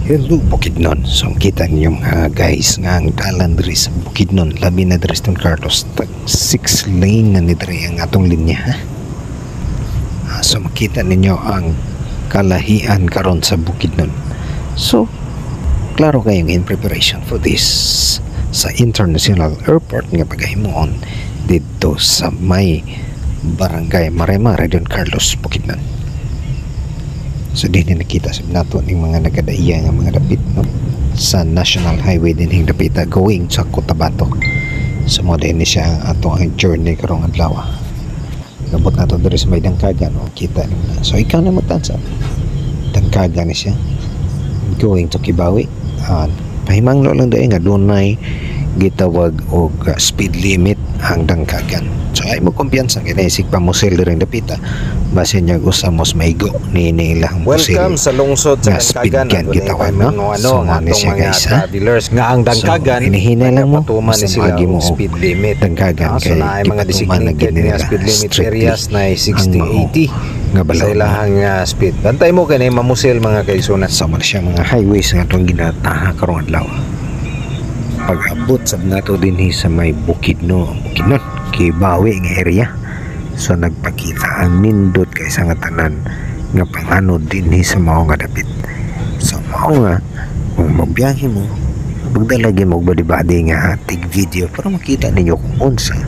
Hello Bukidnon. So kita niyo mga guys nga ang dalan diri sa Bukidnon, labi na diri sa Don Carlos, 6 lane na nidiri ang atong linya. So makita ninyo ang kalahian karon sa Bukidnon. So klaro kayong in preparation for this sa International Airport nga paghimuon dito sa may Barangay Mare-Mare, Don Carlos, Bukidnon. So din nakita sa nato ning mga nagadaiya nga mga dapit no sa National Highway din hing dapita going sa Cotabato. So mo din siya ato ang journey karong adlaw. Gabot nato diri sa may Dangkagan no, kita na. So ikaw na magtansa. Dangkagan ni siya going to Kibawi. Pahimanglo lang dai nga dunay gitawag og speed limit ang Dangkagan. So ay mo kumpiyansa kay naisig pa musel diri dapita basin niya usamos maigo ni ilang musel. Welcome sa lungsod sa Dangkagan. Gitawag no. So ano siya guys travelers nga ang Dangkagan. So hinihina lang mo patuman ni sila mo speed limit. Dangkagan So na ay mga designated nga speed limit areas na 60-80 nga balaw sa ilahang speed. Bantay mo kay mamusel mga kaigsunan. So man siya mga highways nga itong ginataha karong adlaw. Pag-abot sa nato dinhi sa may Bukidnon, Kibawi nga area. So nagpakita ang nindot kay sa nga tanan nga panganod dinhi sa mao nga dapit. So mao nga kung magbiyahe mo, magdalagi mo badi-badi nga tig video para makita ninyo kung unsa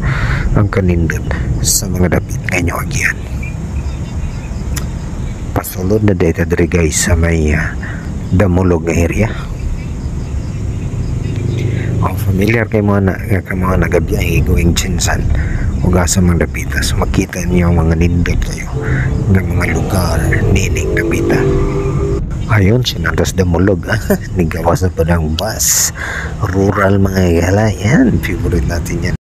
ang kanindot sa mga dapit nga inyo agian. Pasulod na data diri guys sa may Damulog nga area. Familiar kay mga nagabiyahe going Chinsan o gasa mga dapita. So makita niyo mga nindot kayo ng mga lugar nining dapita. Ayun, sinantas Damulog. Nigawas na pa ng bus. Rural mga gala. Yan, favorite natin yan.